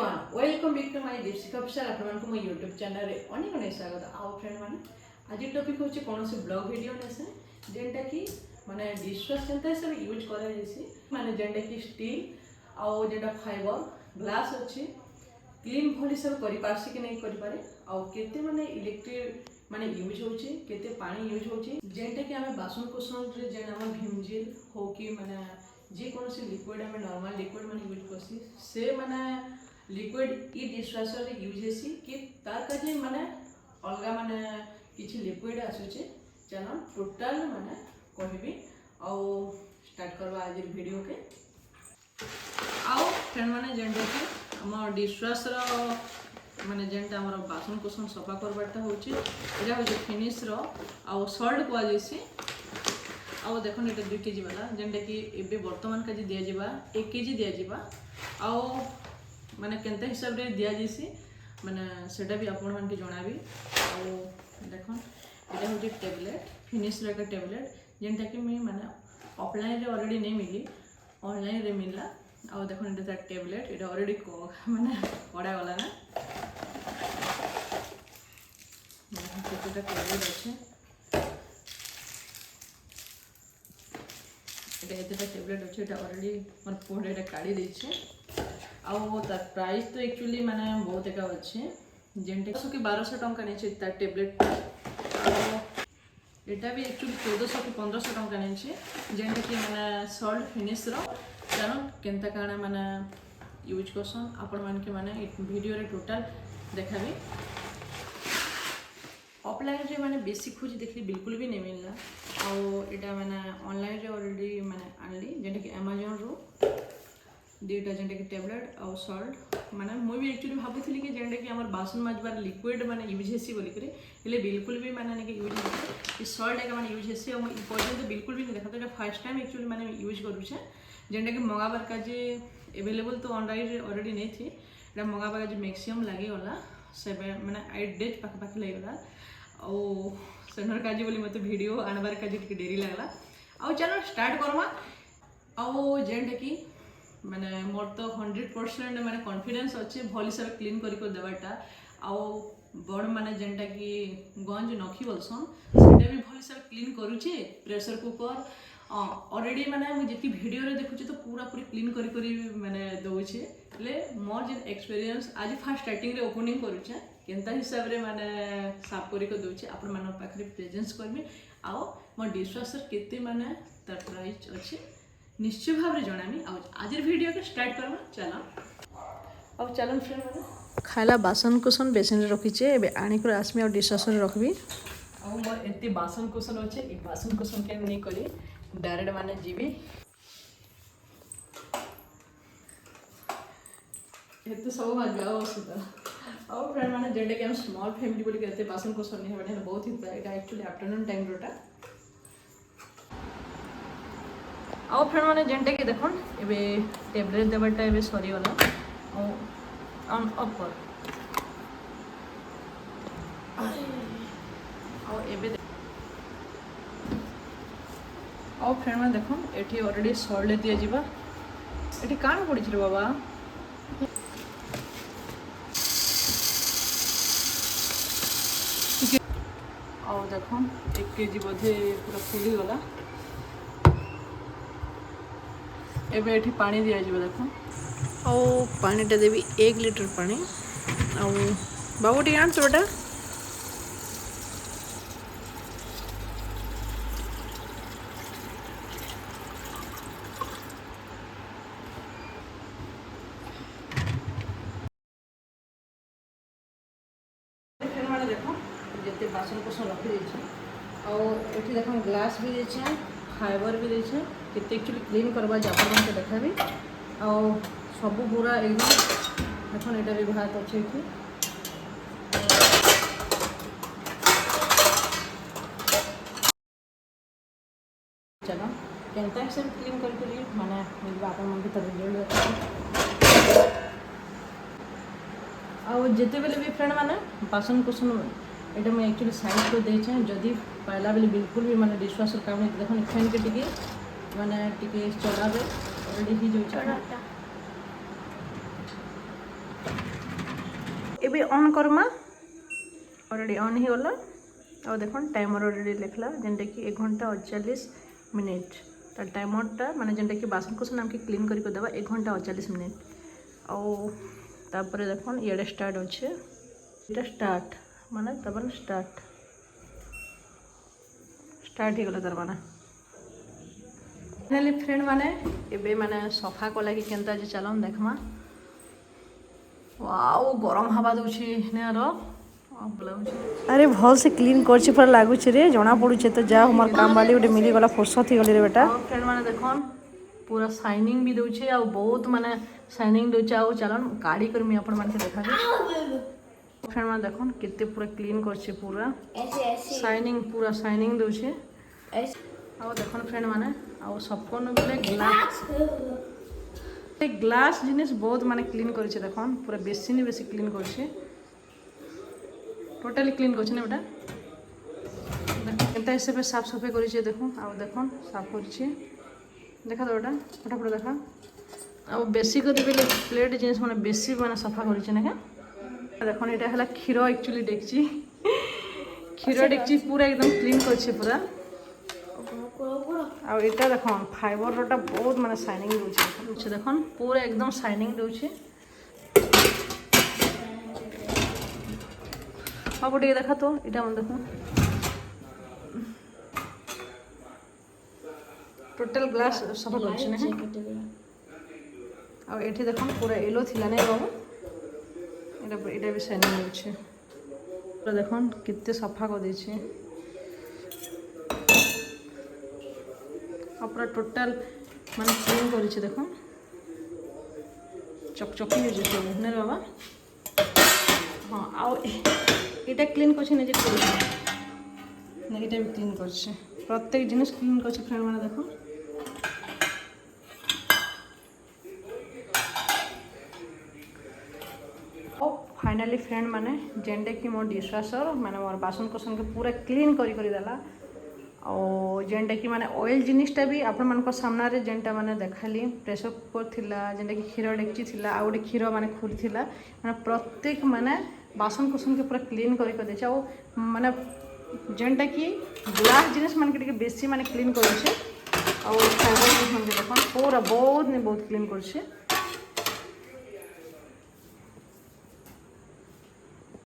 everyone welcome back to my district officer आपन को मो YouTube चैनल रे अनेक अनेक स्वागत आओ फ्रेंड माने आज टॉपिक होचे कोनोसी ब्लॉग वीडियो नेसे जेंटा कि माने डिशवॉश केनता सब यूज करा जेसी माने जेंटा कि स्टील आओ जेटा फाइबर ग्लास अछि क्लीन भली सब करि पारसी कि नहीं करि पारे आओ केते माने इलेक्ट्रिक माने यूज होची केते पानी यूज होची जेंटा कि हमें बासन कुसन रे जेना हम भीमजेल हो कि माने जे कोनोसी लिक्विड हमें नॉर्मल लिक्विड माने यूज करसी से माने लिक्विड ई डिशवॉशर रे यूज हेसी कि तार काजे माने अलगा माने किछि लिक्विड आसुचे चलो टोटल माने कहबी आ स्टार्ट करबा आज वीडियो के आओ फ्रेंड माने जेंटा कि हम डिशवॉशर माने जेंटा हमर बासन कुसन सफा करबाटा होची एरा होची फिनिश रो आ सॉल्ट को जेसी आओ देखो ये 2 केजी वाला जेंटा कि एबे वर्तमान काजी दिया जिबा 1 केजी दिया जिबा आओ माने केनता हिसाब रे दिया जेसी माने सेटा भी आपन मान के जणाबी आओ देखो एटा होची टैबलेट फिनिश रे का टैबलेट जेंटा कि मैं माने ऑफलाइन रे ऑलरेडी नहीं मिली ऑनलाइन रे मिलला आओ देखो एटा टैबलेट एटा ऑलरेडी माने पड़ा गला ना केतेटा टैबलेट अछि एटा टैबलेट अच्छे ऑलरेडी मन फोन एटा काढ़ी देछे आउ तार प्राइस तो एक्चुअली माने बहुत एका अच्छे जेंटे कि 1200 टंका नेछे तार टैबलेट एटा भी एक्चुअली 1400 कि 1500 टंका नेछे जेंटे कि माने सॉल्ट फिनिश रो जानो केनता काना माने यूज करसन आपण मान के माने वीडियो रे टोटल देखाबी ऑफलाइन रे माने बेसिक खोज देखली बिल्कुल भी नहीं मिलला और एटा माने ऑनलाइन रे ऑलरेडी माने आनली जेंटा कि Amazon रो डेटा जेंटा कि टैबलेट और सॉल्ट माने मु भी एक्चुअली भाबुथली कि जेंटा कि हमर बासन माजबार लिक्विड माने यूज हेसी बोली करे हेले बिल्कुल भी माने कि यूज नहीं ई सॉल्ट एका माने यूज हेसी और पर्यंत बिल्कुल भी नहीं देखा तो एटा फर्स्ट टाइम एक्चुअली माने यूज करू छे जेंटा कि मंगाबार का जे अवेलेबल तो ऑनलाइन रे ऑलरेडी नहीं थी एटा मंगाबार का जे मैक्सिमम लागी गला 7 माने 8 डेज पाख पाख लागी गला ओ सेनर काजी बोली मते वीडियो आनबार काजी टिके देरी लागला आ चलो स्टार्ट करमा आ जेंटा कि माने मोर तो 100% माने कॉन्फिडेंस अच्छे भली सब क्लीन करी को देबाटा आ बड़ माने जेंटा कि गंज नखी बोलसन सेटा भी भली सब क्लीन करूचे प्रेशर कुकर ऑलरेडी माने मु जेती वीडियो रे देखुची तो पूरा पूरी क्लीन करी करी माने दोछे ले मोर जे एक्सपीरियंस आज फर्स्ट स्टार्टिंग रे ओपनिंग करूचे केनता हिसाब रे माने साफ करी को दोछे आपण मानो पाखरे प्रेजेंस करमी आओ मोर डिशवॉशर केते माने तार प्राइस अछि निश्चय भाव रे जणामी आ आज वीडियो के स्टार्ट करबा चलो अब चलन फ्रेंड माने खाला बासन कुसन बेसिन रे रखी छे एबे आनी को आसमी और डिशवॉशर रे रखबी आ मोर एते बासन कुसन अछि ई बासन कुसन के नहीं करी डायरेक्ट माने जीवी एते सब मजा आउसता और फ्रेंड माने जेंडे के हम स्मॉल फैमिली बोली कहते बासन को सन्नी है बने बहुत ही एटा एक्चुअली आफ्टरनून टाइम रोटा और फ्रेंड माने जेंडे के देखन एबे टैबलेट देबाटा एबे सरी वाला ऑन ऑफ कर और एबे और फ्रेंड माने देखन एठी ऑलरेडी सॉल्ट दिया जिबा एठी कान पड़ी रे बाबा और देखो 1 केजी बोधे पूरा फुली गला एबे एठी पानी दिया जिबा देखो और पानीटा देवी 1 लीटर पानी और बाबूटी आन तोटा देखो जिते बासन कुसन रखी देछे और एठी देखो ग्लास भी देछे फाइबर भी देछे केते एक्चुअली क्लीन करबा जापर मन के देखाबी और सब पूरा एकदम देखो एटा भी भात अछि कि चलो केनता से क्लीन करके माने बापर मन के तरह रिजल्ट और जिते बेले भी फ्रेंड माने बासन कुसन एटा मैं एक्चुअली साइड को देछे जदी पहला बेले बिल्कुल भी माने डिशवॉशर काम नहीं देखो फैन के टिके माने टिके चलाबे ऑलरेडी ही जो चलाटा एबे ऑन करमा ऑलरेडी ऑन ही गला और देखो टाइमर ऑलरेडी लिखला जेनटा कि 1 घंटा 48 मिनिट तार टाइमरटा माने जेनटा कि बासन कुसन आमके क्लीन करी देबा 1 घंटा 48 मिनिट और तापर देखो ये स्टार्ट अच्छे ये स्टार्ट माने तबन स्टार्ट ही गला तार माने फाइनली फ्रेंड माने एबे माने सफा कला कि केनता जे चलन देखमा वाओ गरम हवा दउछि ने रो अरे भल से क्लीन करछि पर लागु छ रे जना पडु छ त जा हमर काम वाली उडे मिली गला फुर्सत ही गले रे बेटा फ्रेंड माने देखन पूरा शाइनिंग भी दउ छ आ बहुत माने शाइनिंग दउ छ आ चलन गाड़ी कर मी अपन मान के देखा फ्रेंड माने देखन केते पूरा क्लीन करछि पूरा ऐसे शाइनिंग पूरा शाइनिंग दउ छ आ देखन फ्रेंड माने आ सबकोन बोले ग्लास जिनिस बहुत माने क्लीन करछि देखन पूरा बेसी नि बेसी क्लीन करछि टोटली क्लीन करछि ने बेटा केनता हिसाब से साफ सफाई करिछि देखो आ देखन साफ करिछि देखा तो बेटा फटाफट देखा आ बेसी करी बेले प्लेट जिनिस माने बेसी माने सफा करिछि ने का देखन एटा हला खीरो एक्चुअली देखछि खीरो देखछि पूरा एकदम क्लीन करछि पूरा आ एटा देखन फाइबर रोटा बहुत माने शाइनिंग दउछि देखन पूरा एकदम शाइनिंग दउछि अब गोटे देखा तो इटा मन देखो टोटल ग्लास सफा करछि ने आ एठी देखन पूरा येलो थिला ने बाबू एटा भी शाइनिंग दउछि पूरा देखन कित्ते सफा कर दैछि पूरा टोटल माने क्लीन करिछि देखो चकचकी हो जइसे ने बाबा हां आ एटा क्लीन करछि ने जे ने एटा भी क्लीन करछि प्रत्येक जिनिस क्लीन करछि फ्रेंड माने देखो फाइनली फ्रेंड माने जेंडे कि मोर डिशवाशर माने मोर बासन कोसन के पूरा क्लीन करी देला और जेनटा कि माने ऑयल जिनिसटा भी आपण मानक सामना रे जेनटा माने देखाली प्रेशर कुकर थिला जेनटा कि खीर डेक्ची थिला आ गोटे खीर माने खुर थिला माने प्रत्येक माने बासन कुसन के पूरा क्लीन करी दैछ आ माने जेनटा कि ग्लास जिनिस माने के बेसी माने क्लीन करछे और फाइबर जिनिस माने देखन पूरा बहुत क्लीन करछे